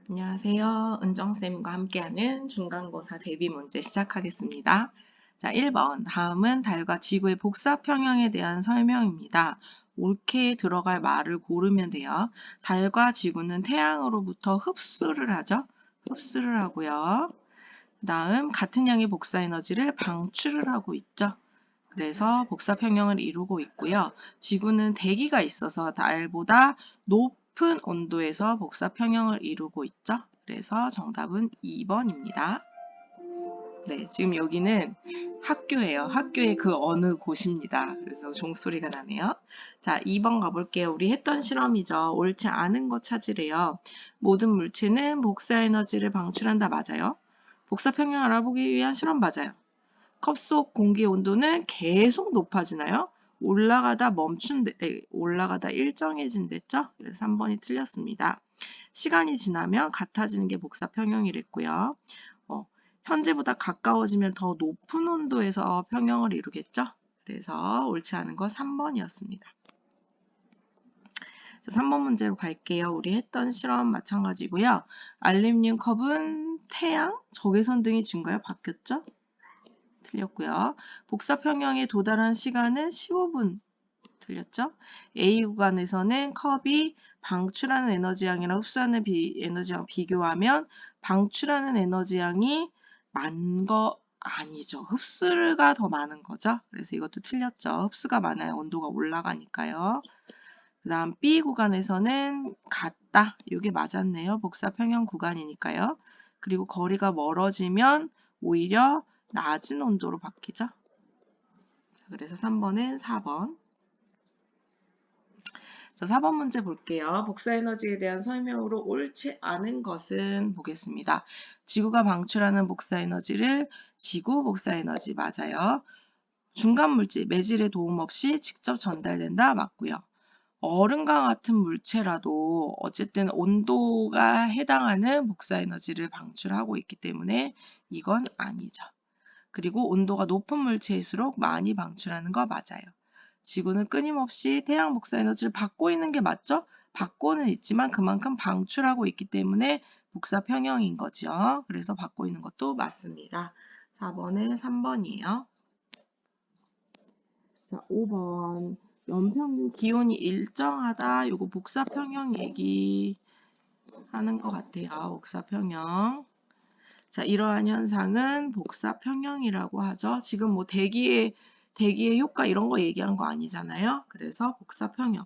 안녕하세요. 은정쌤과 함께하는 중간고사 대비 문제 시작하겠습니다. 자, 1번. 다음은 달과 지구의 복사 평형에 대한 설명입니다. 옳게 들어갈 말을 고르면 돼요. 달과 지구는 태양으로부터 흡수를 하죠. 흡수를 하고요. 그 다음 같은 양의 복사 에너지를 방출을 하고 있죠. 그래서 복사 평형을 이루고 있고요. 지구는 대기가 있어서 달보다 높은 온도에서 복사 평형을 이루고 있죠. 그래서 정답은 2번입니다. 네, 지금 여기는 학교예요. 학교의 그 어느 곳입니다. 그래서 종소리가 나네요. 자, 2번 가볼게요. 우리 했던 실험이죠. 옳지 않은 거 찾으래요. 모든 물체는 복사 에너지를 방출한다. 맞아요. 복사 평형 알아보기 위한 실험 맞아요. 컵 속 공기 온도는 계속 높아지나요? 올라가다 일정해진댔죠? 그래서 3번이 틀렸습니다. 시간이 지나면 같아지는 게 복사 평형이랬고요. 현재보다 가까워지면 더 높은 온도에서 평형을 이루겠죠? 그래서 옳지 않은 거 3번이었습니다. 3번 문제로 갈게요. 우리 했던 실험 마찬가지고요. 알루미늄 컵은 태양, 적외선 등이 증가해 바뀌었죠? 틀렸고요. 복사 평형에 도달한 시간은 15분. 틀렸죠? A 구간에서는 컵이 방출하는 에너지양이랑 흡수하는 에너지양 비교하면 방출하는 에너지양이 많은 거 아니죠. 흡수가 더 많은 거죠. 그래서 이것도 틀렸죠. 흡수가 많아야 온도가 올라가니까요. 그 다음 B 구간에서는 같다. 이게 맞았네요. 복사 평형 구간이니까요. 그리고 거리가 멀어지면 오히려 낮은 온도로 바뀌죠. 그래서 3번은 4번. 자, 4번 문제 볼게요. 복사 에너지에 대한 설명으로 옳지 않은 것은 보겠습니다. 지구가 방출하는 복사 에너지를 지구 복사 에너지 맞아요. 중간 물질, 매질의 도움 없이 직접 전달된다 맞고요. 얼음과 같은 물체라도 어쨌든 온도가 해당하는 복사 에너지를 방출하고 있기 때문에 이건 아니죠. 그리고 온도가 높은 물체일수록 많이 방출하는 거 맞아요. 지구는 끊임없이 태양 복사 에너지를 받고 있는 게 맞죠? 받고는 있지만 그만큼 방출하고 있기 때문에 복사 평형인 거죠. 그래서 받고 있는 것도 맞습니다. 4번은 3번이에요. 자, 5번. 연평균 기온이 일정하다. 요거 복사 평형 얘기하는 것 같아요. 복사 평형. 자, 이러한 현상은 복사 평형이라고 하죠. 지금 뭐 대기의 효과 이런 거 얘기한 거 아니잖아요. 그래서 복사 평형.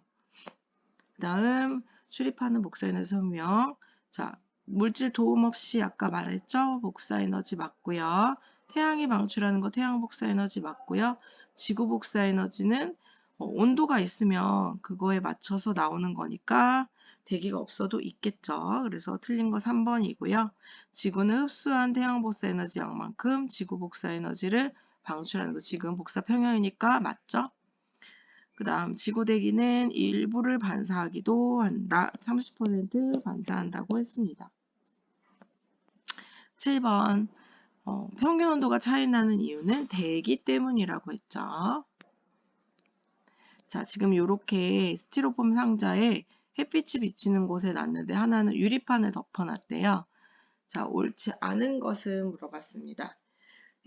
그 다음 출입하는 복사 에너지 설명. 자, 물질 도움 없이 아까 말했죠. 복사 에너지 맞고요. 태양이 방출하는 거 태양 복사 에너지 맞고요. 지구 복사 에너지는 온도가 있으면 그거에 맞춰서 나오는 거니까 대기가 없어도 있겠죠. 그래서 틀린 거 3번이고요. 지구는 흡수한 태양 복사 에너지 양만큼 지구 복사 에너지를 방출하는 거 지금 복사 평형이니까 맞죠? 그 다음 지구 대기는 일부를 반사하기도 한다. 30% 반사한다고 했습니다. 7번 평균 온도가 차이 나는 이유는 대기 때문이라고 했죠. 자, 지금 이렇게 스티로폼 상자에 햇빛이 비치는 곳에 놨는데 하나는 유리판을 덮어놨대요. 자, 옳지 않은 것은 물어봤습니다.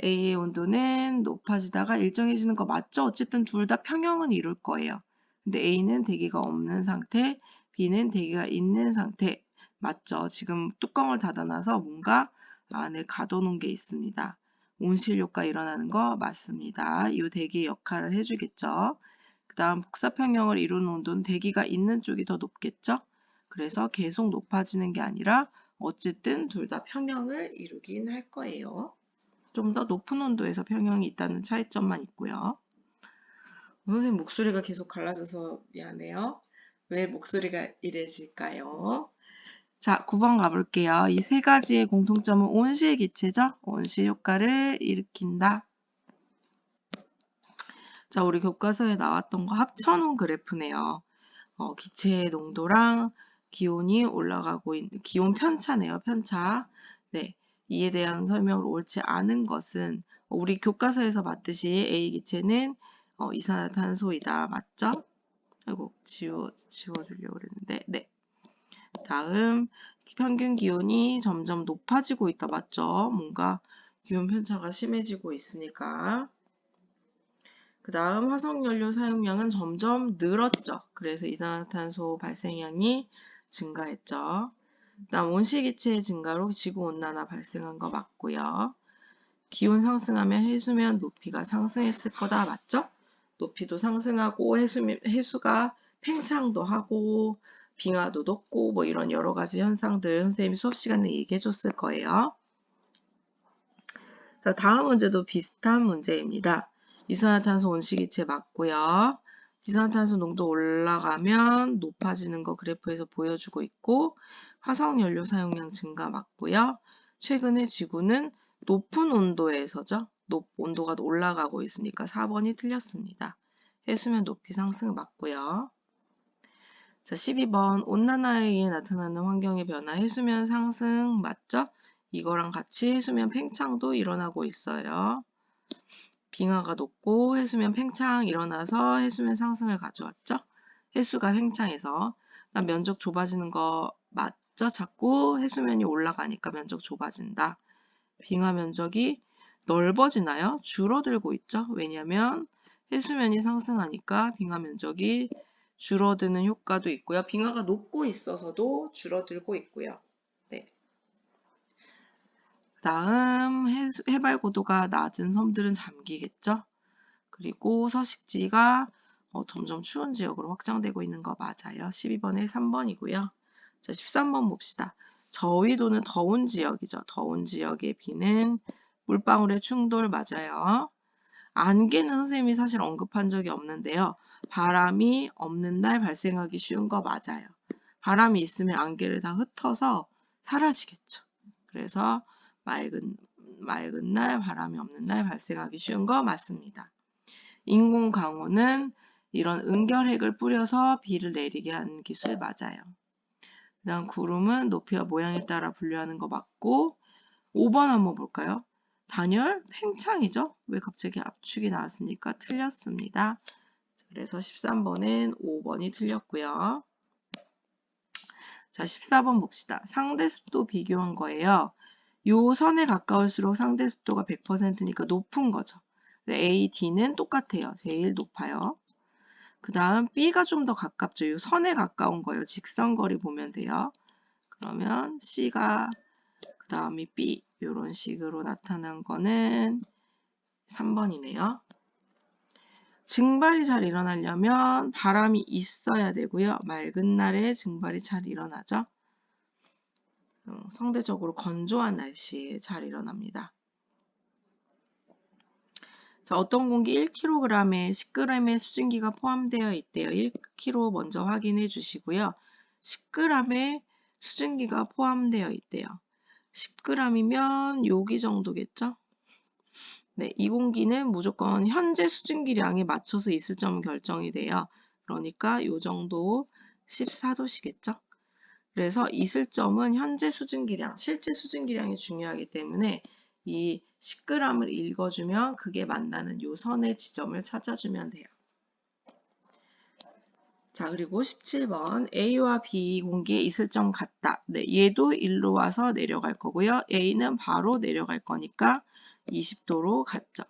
A의 온도는 높아지다가 일정해지는 거 맞죠? 어쨌든 둘 다 평형은 이룰 거예요. 근데 A는 대기가 없는 상태, B는 대기가 있는 상태. 맞죠? 지금 뚜껑을 닫아놔서 뭔가 안에 가둬놓은 게 있습니다. 온실 효과 일어나는 거 맞습니다. 이 대기의 역할을 해주겠죠. 그 다음 복사평형을 이루는 온도는 대기가 있는 쪽이 더 높겠죠? 그래서 계속 높아지는 게 아니라 어쨌든 둘 다 평형을 이루긴 할 거예요. 좀 더 높은 온도에서 평형이 있다는 차이점만 있고요. 선생님 목소리가 계속 갈라져서 미안해요. 왜 목소리가 이래질까요? 자, 9번 가볼게요. 이 세 가지의 공통점은 온실 기체죠? 온실 효과를 일으킨다. 자, 우리 교과서에 나왔던 거 합쳐놓은 그래프네요. 기체의 농도랑 기온이 올라가고 있는 기온 편차네요. 편차. 네, 이에 대한 설명을 옳지 않은 것은 우리 교과서에서 봤듯이 A 기체는 이산화탄소이다. 맞죠? 아이고 지워주려고 그랬는데 네. 다음 평균 기온이 점점 높아지고 있다. 맞죠? 뭔가 기온 편차가 심해지고 있으니까. 그 다음 화석연료 사용량은 점점 늘었죠. 그래서 이산화탄소 발생량이 증가했죠. 그 다음 온실기체의 증가로 지구온난화 발생한 거 맞고요. 기온 상승하면 해수면 높이가 상승했을 거다. 맞죠? 높이도 상승하고 해수가 팽창도 하고 빙하도 녹고 뭐 이런 여러 가지 현상들 선생님이 수업 시간에 얘기해 줬을 거예요. 자, 다음 문제도 비슷한 문제입니다. 이산화탄소 온실기체 맞고요. 이산화탄소 농도 올라가면 높아지는 거 그래프에서 보여주고 있고 화석연료 사용량 증가 맞고요. 최근에 지구는 높은 온도에서죠. 온도가 올라가고 있으니까 4번이 틀렸습니다. 해수면 높이 상승 맞고요. 자, 12번 온난화에 의해 나타나는 환경의 변화 해수면 상승 맞죠? 이거랑 같이 해수면 팽창도 일어나고 있어요. 빙하가 녹고 해수면 팽창 일어나서 해수면 상승을 가져왔죠. 해수가 팽창해서 면적 좁아지는 거 맞죠? 자꾸 해수면이 올라가니까 면적 좁아진다. 빙하 면적이 넓어지나요? 줄어들고 있죠. 왜냐하면 해수면이 상승하니까 빙하 면적이 줄어드는 효과도 있고요. 빙하가 녹고 있어서도 줄어들고 있고요. 네. 다음 해발 고도가 낮은 섬들은 잠기겠죠. 그리고 서식지가 점점 추운 지역으로 확장되고 있는 거 맞아요. 12번에 3번이고요. 자, 13번 봅시다. 저위도는 더운 지역이죠. 더운 지역의 비는 물방울의 충돌 맞아요. 안개는 선생님이 사실 언급한 적이 없는데요. 바람이 없는 날 발생하기 쉬운 거 맞아요. 바람이 있으면 안개를 다 흩어서 사라지겠죠. 그래서 맑은 날, 바람이 없는 날 발생하기 쉬운 거 맞습니다. 인공 강우는 이런 은결핵을 뿌려서 비를 내리게 하는 기술 맞아요. 그 다음 구름은 높이와 모양에 따라 분류하는 거 맞고 5번 한번 볼까요? 단열, 팽창이죠? 왜 갑자기 압축이 나왔으니까 틀렸습니다. 그래서 13번은 5번이 틀렸고요. 자, 14번 봅시다. 상대습도 비교한 거예요. 요 선에 가까울수록 상대습도가 100%니까 높은 거죠. A, D는 똑같아요. 제일 높아요. 그 다음 B가 좀 더 가깝죠. 요 선에 가까운 거예요. 직선거리 보면 돼요. 그러면 C가 그 다음이 B 이런 식으로 나타난 거는 3번이네요. 증발이 잘 일어나려면 바람이 있어야 되고요. 맑은 날에 증발이 잘 일어나죠. 상대적으로 건조한 날씨에 잘 일어납니다. 자, 어떤 공기 1kg에 10g의 수증기가 포함되어 있대요. 1kg 먼저 확인해 주시고요. 10g의 수증기가 포함되어 있대요. 10g이면 여기 정도겠죠? 네, 이 공기는 무조건 현재 수증기량에 맞춰서 있을 점 결정이 돼요. 그러니까 이 정도 14도시겠죠? 그래서 있을 점은 현재 수증기량, 실제 수증기량이 중요하기 때문에 이 10g을 읽어주면 그게 만나는 요 선의 지점을 찾아주면 돼요. 자, 그리고 17번 A와 B 공기에 있을 점 같다. 네, 얘도 일로 와서 내려갈 거고요. A는 바로 내려갈 거니까 20도로 갔죠.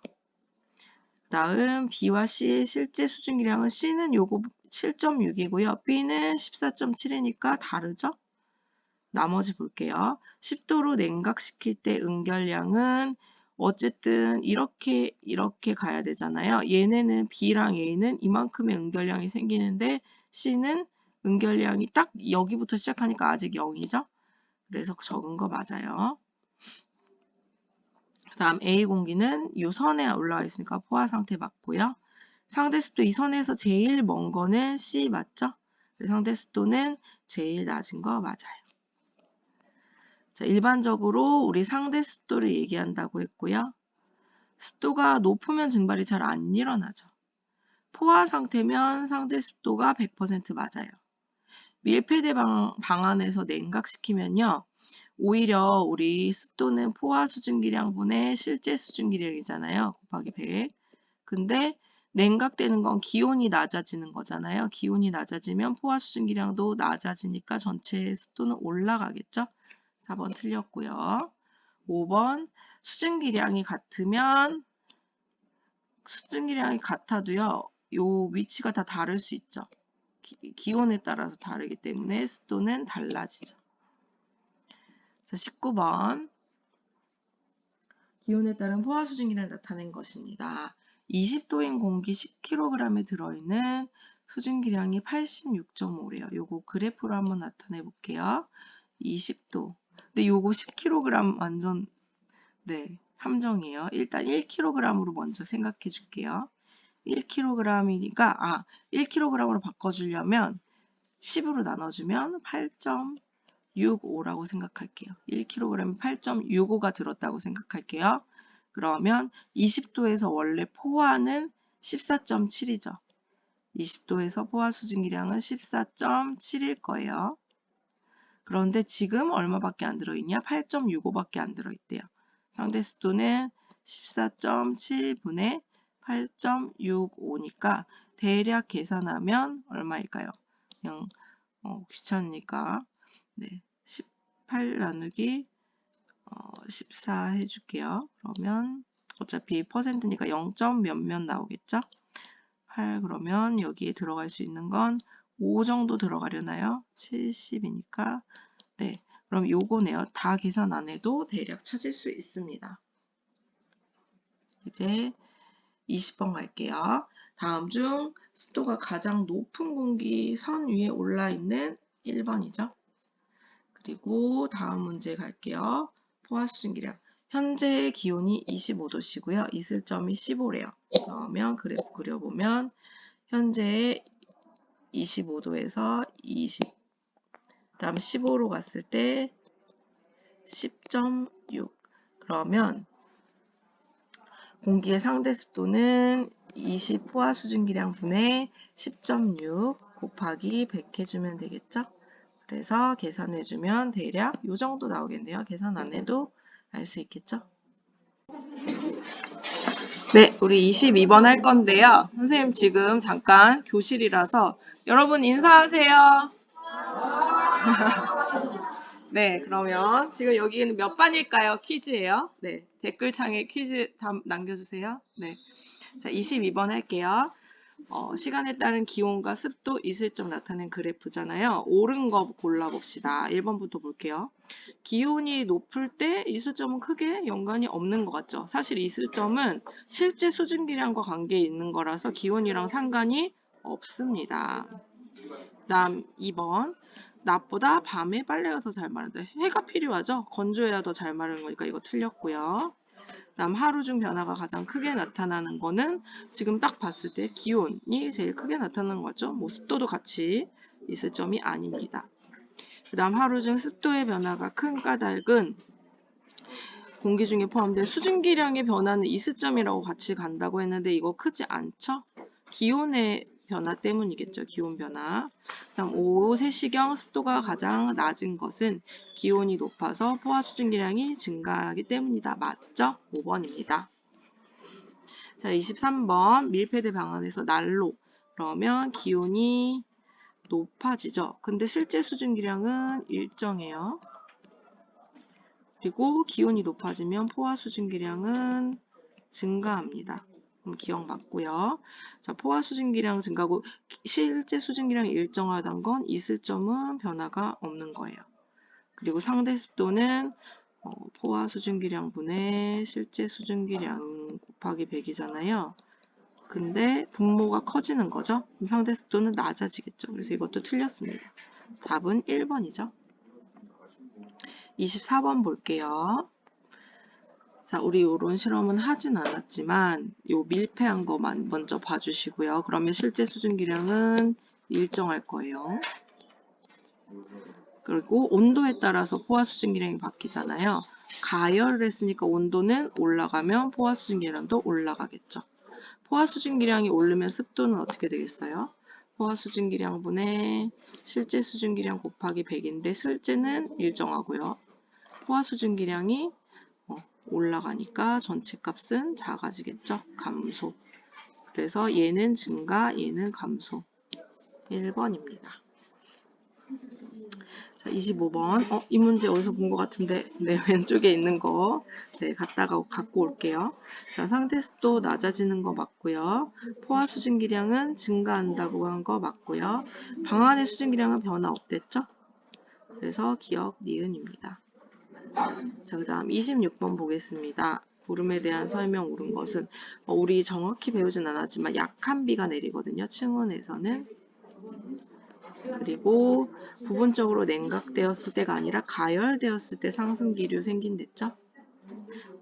다음 B와 C의 실제 수증기량은 C는 요거 7.6이고요. B는 14.7이니까 다르죠? 나머지 볼게요. 10도로 냉각시킬 때 응결량은 어쨌든 이렇게 가야 되잖아요. 얘네는 B랑 A는 이만큼의 응결량이 생기는데 C는 응결량이 딱 여기부터 시작하니까 아직 0이죠. 그래서 적은 거 맞아요. 그 다음 A 공기는 이 선에 올라와 있으니까 포화 상태 맞고요. 상대 습도 이 선에서 제일 먼 거는 C 맞죠? 상대 습도는 제일 낮은 거 맞아요. 자, 일반적으로 우리 상대 습도를 얘기한다고 했고요. 습도가 높으면 증발이 잘 안 일어나죠. 포화 상태면 상대 습도가 100% 맞아요. 밀폐대 방안에서 냉각시키면요. 오히려 우리 습도는 포화 수증기량분의 실제 수증기량이잖아요. 곱하기 100. 근데 냉각되는 건 기온이 낮아지는 거잖아요. 기온이 낮아지면 포화 수증기량도 낮아지니까 전체 습도는 올라가겠죠. 4번 틀렸고요. 5번 수증기량이 같아도요. 요 위치가 다 다를 수 있죠. 기온에 따라서 다르기 때문에 습도는 달라지죠. 자, 19번. 기온에 따른 포화 수증기를 나타낸 것입니다. 20도인 공기 10kg에 들어있는 수증기량이 86.5래요. 요거 그래프로 한번 나타내 볼게요. 20도. 근데 요거 10kg 완전 함정이에요. 일단 1kg으로 먼저 생각해 줄게요. 1kg이니까 1kg으로 바꿔주려면 10으로 나눠주면 8.65라고 생각할게요. 1kg에 8.65가 들었다고 생각할게요. 그러면 20도에서 원래 포화는 14.7이죠. 20도에서 포화 수증기량은 14.7일 거예요. 그런데 지금 얼마밖에 안 들어있냐? 8.65밖에 안 들어있대요. 상대 습도는 14.7분의 8.65니까 대략 계산하면 얼마일까요? 그냥 귀찮으니까 18 나누기 14 해줄게요. 그러면 어차피 퍼센트니까 0. 몇몇 나오겠죠? 8 그러면 여기에 들어갈 수 있는 건 5 정도 들어가려나요? 70이니까 그럼 요거네요. 다 계산 안 해도 대략 찾을 수 있습니다. 이제 20번 갈게요. 다음 중 습도가 가장 높은 공기 선 위에 올라 있는 1번이죠. 그리고 다음 문제 갈게요. 포화 수증기량. 현재 기온이 25도시고요. 있을 점이 15래요. 그러면 그래프 그려보면 현재 25도에서 20, 다음 15로 갔을 때 10.6. 그러면 공기의 상대 습도는 20 포화 수증기량 분의 10.6 곱하기 100 해주면 되겠죠? 그래서 계산해주면 대략 이 정도 나오겠네요. 계산 안 해도 알 수 있겠죠? 네, 우리 22번 할 건데요. 선생님 지금 잠깐 교실이라서 여러분 인사하세요. 네, 그러면 지금 여기는 몇 반일까요? 퀴즈예요. 네, 댓글창에 퀴즈 남겨주세요. 네, 자 22번 할게요. 시간에 따른 기온과 습도, 이슬점 나타낸 그래프잖아요. 옳은 거 골라봅시다. 1번부터 볼게요. 기온이 높을 때 이슬점은 크게 연관이 없는 것 같죠. 사실 이슬점은 실제 수증기량과 관계 있는 거라서 기온이랑 상관이 없습니다. 다음 2번. 낮보다 밤에 빨래가 더 잘 마른다. 해가 필요하죠. 건조해야 더 잘 마르는 거니까 이거 틀렸고요. 다음 하루 중 변화가 가장 크게 나타나는 거는 지금 딱 봤을 때 기온이 제일 크게 나타나는 거죠. 뭐 습도도 같이 있을 점이 아닙니다. 그 다음 하루 중 습도의 변화가 큰 까닭은 공기 중에 포함된 수증기량의 변화는 이슬점이라고 같이 간다고 했는데 이거 크지 않죠? 기온의 변화 때문이겠죠. 기온 변화. 다음 오후 3시경 습도가 가장 낮은 것은 기온이 높아서 포화 수증기량이 증가하기 때문이다. 맞죠? 5번입니다. 자, 23번 밀폐대 방안에서 난로. 그러면 기온이 높아지죠. 근데 실제 수증기량은 일정해요. 그리고 기온이 높아지면 포화 수증기량은 증가합니다. 그럼 기억 맞고요. 자, 포화 수증기량 증가고 실제 수증기량이 일정하다는 건 있을 점은 변화가 없는 거예요. 그리고 상대 습도는 포화 수증기량 분의 실제 수증기량 곱하기 100이잖아요. 근데 분모가 커지는 거죠. 그럼 상대 습도는 낮아지겠죠. 그래서 이것도 틀렸습니다. 답은 1번이죠. 24번 볼게요. 자, 우리 이런 실험은 하진 않았지만 요 밀폐한 거만 먼저 봐주시고요. 그러면 실제 수증기량은 일정할 거예요. 그리고 온도에 따라서 포화 수증기량이 바뀌잖아요. 가열을 했으니까 온도는 올라가면 포화 수증기량도 올라가겠죠. 포화 수증기량이 오르면 습도는 어떻게 되겠어요? 포화 수증기량 분의 실제 수증기량 곱하기 100인데 실제는 일정하고요. 포화 수증기량이 올라가니까 전체 값은 작아지겠죠. 감소. 그래서 얘는 증가, 얘는 감소. 1번입니다. 자, 25번. 이 문제 어디서 본 것 같은데, 네, 왼쪽에 있는 거, 네, 갖고 올게요. 자, 상태 습도 낮아지는 거 맞고요. 포화 수증기량은 증가한다고 한 거 맞고요. 방안의 수증기량은 변화 없댔죠? 그래서 기억 니은입니다. 자, 그 다음 26번 보겠습니다. 구름에 대한 설명 옳은 것은 우리 정확히 배우진 않았지만 약한 비가 내리거든요. 층원에서는. 그리고 부분적으로 냉각되었을 때가 아니라 가열되었을 때 상승기류 생긴댔죠.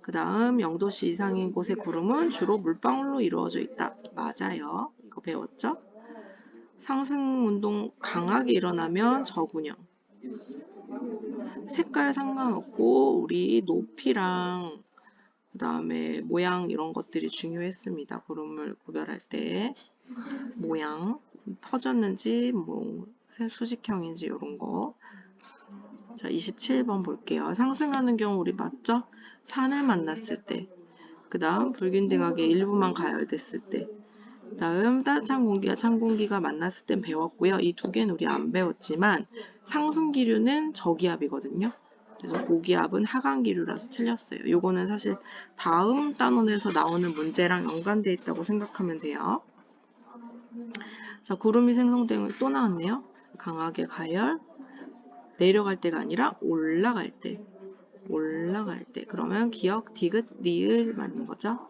그 다음 0도씨 이상인 곳의 구름은 주로 물방울로 이루어져 있다. 맞아요. 이거 배웠죠? 상승 운동 강하게 일어나면 저군형. 색깔 상관없고 우리 높이랑 그 다음에 모양 이런 것들이 중요했습니다. 구름을 구별할 때 모양 퍼졌는지 뭐 수직형인지 이런 거. 자, 27번 볼게요. 상승하는 경우 우리 맞죠? 산을 만났을 때, 그 다음 불균등하게 일부만 가열됐을 때, 그 다음 따뜻한 공기와 찬 공기가 만났을 땐 배웠고요. 이 두 개는 우리 안 배웠지만 상승기류는 저기압이거든요. 그래서 고기압은 하강기류라서 틀렸어요. 요거는 사실 다음 단원에서 나오는 문제랑 연관되어 있다고 생각하면 돼요. 자, 구름이 생성되는 또 나왔네요. 강하게 가열, 내려갈 때가 아니라 올라갈 때. 그러면 기억, 디귿, 리을 맞는 거죠.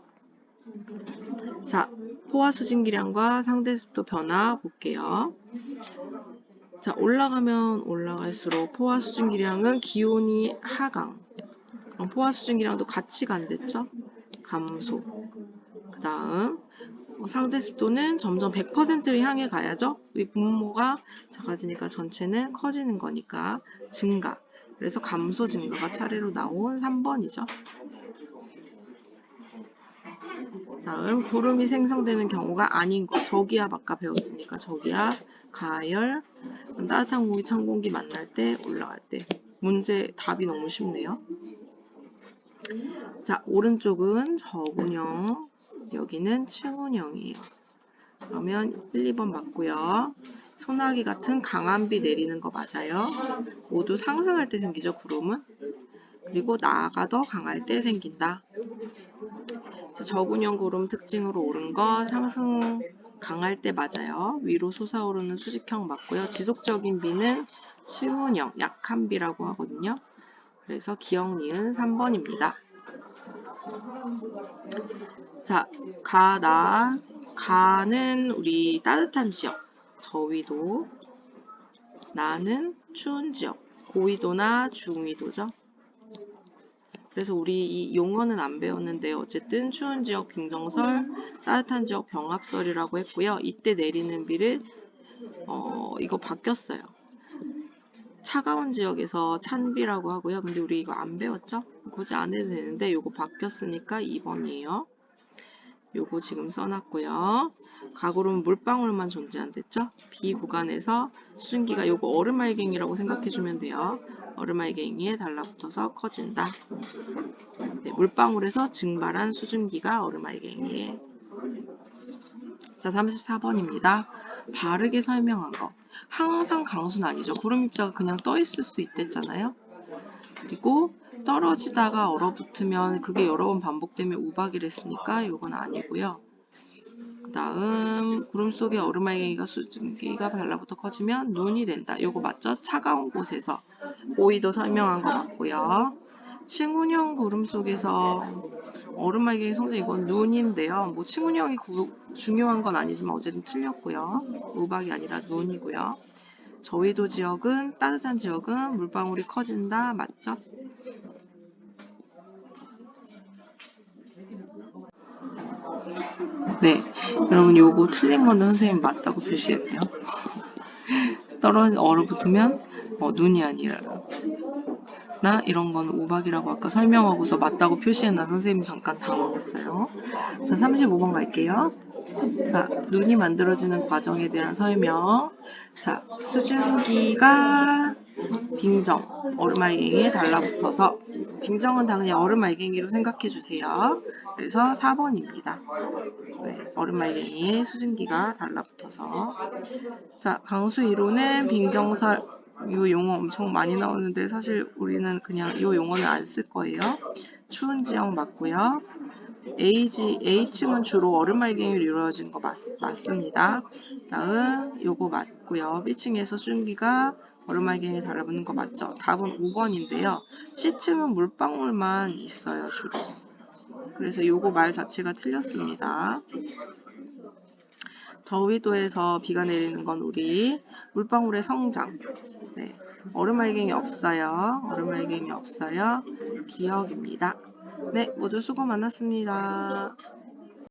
자, 포화 수증기량과 상대 습도 변화 볼게요. 자, 올라가면 올라갈수록 포화 수증기량은 기온이 하강. 그럼 포화 수증기량도 같이 간댔죠? 감소. 그 다음 상대 습도는 점점 100%를 향해 가야죠. 이 분모가 작아지니까 전체는 커지는 거니까 증가. 그래서 감소 증가가 차례로 나온 3번이죠. 다음 구름이 생성되는 경우가 아닌 것. 저기압 아까 배웠으니까 저기압, 가열, 따뜻한 공기, 찬 공기 만날 때, 올라갈 때. 문제 답이 너무 쉽네요. 자, 오른쪽은 저군형, 여기는 층운형이에요. 그러면 1, 2번 맞고요. 소나기 같은 강한 비 내리는 거 맞아요. 모두 상승할 때 생기죠, 구름은. 그리고 나아가 더 강할 때 생긴다. 자, 저군형 구름 특징으로 옳은 거 상승 강할 때 맞아요. 위로 솟아오르는 수직형 맞고요. 지속적인 비는 층운형, 약한 비라고 하거든요. 그래서 기억 니은 3번입니다. 자, 가는 우리 따뜻한 지역, 저위도, 나는 추운 지역, 고위도나 중위도죠. 그래서 우리 이 용어는 안 배웠는데 어쨌든 추운 지역 빙정설, 따뜻한 지역 병합설이라고 했고요. 이때 내리는 비를 이거 바뀌었어요. 차가운 지역에서 찬비라고 하고요. 근데 우리 이거 안 배웠죠? 굳이 안 해도 되는데 이거 바뀌었으니까 2번이에요. 요거 지금 써놨고요. 가구름은 물방울만 존재한댔죠? B 구간에서 수증기가 요거 얼음알갱이라고 생각해주면 돼요. 얼음알갱이에 달라붙어서 커진다. 네, 물방울에서 증발한 수증기가 얼음알갱이에. 자, 34번입니다. 바르게 설명한 거. 항상 강수는 아니죠. 구름 입자가 그냥 떠 있을 수 있댔잖아요. 그리고 떨어지다가 얼어붙으면 그게 여러 번 반복되면 우박이랬으니까 이건 아니고요. 그 다음 구름 속에 얼음알갱이가 수증기가 달라붙어 커지면 눈이 된다. 이거 맞죠? 차가운 곳에서 고위도 설명한 거 맞고요. 층운형 구름 속에서 얼음알갱이 성장 이건 눈인데요. 뭐 층운형이 중요한 건 아니지만 어쨌든 틀렸고요. 우박이 아니라 눈이고요. 저위도 지역은 따뜻한 지역은 물방울이 커진다. 맞죠? 네, 여러분 요거 틀린 거는 선생님 맞다고 표시했네요. 얼어붙으면 눈이 아니라 이런 거는 우박이라고 아까 설명하고서 맞다고 표시했나 선생님이 잠깐 당황했어요. 자, 35번 갈게요. 자, 눈이 만들어지는 과정에 대한 설명. 자, 수증기가 빙정, 얼음알갱이에 달라붙어서 빙정은 당연히 얼음알갱이로 생각해 주세요. 그래서 4번입니다. 네. 얼음말갱이 수증기가 달라붙어서. 자, 강수 2호는 빙정설. 이 용어 엄청 많이 나오는데 사실 우리는 그냥 이 용어는 안 쓸 거예요. 추운 지역 맞고요. H층은 주로 얼음말갱이로 이루어진 거 맞습니다. 다음 요거 맞고요. B층에서 수증기가 얼음말갱이에 달라붙는 거 맞죠? 답은 5번인데요. C층은 물방울만 있어요, 주로. 그래서 요거 말 자체가 틀렸습니다. 더위도에서 비가 내리는 건 우리 물방울의 성장. 네. 얼음말갱이 없어요. 얼음말갱이 없어요. 기억입니다. 네, 모두 수고 많았습니다.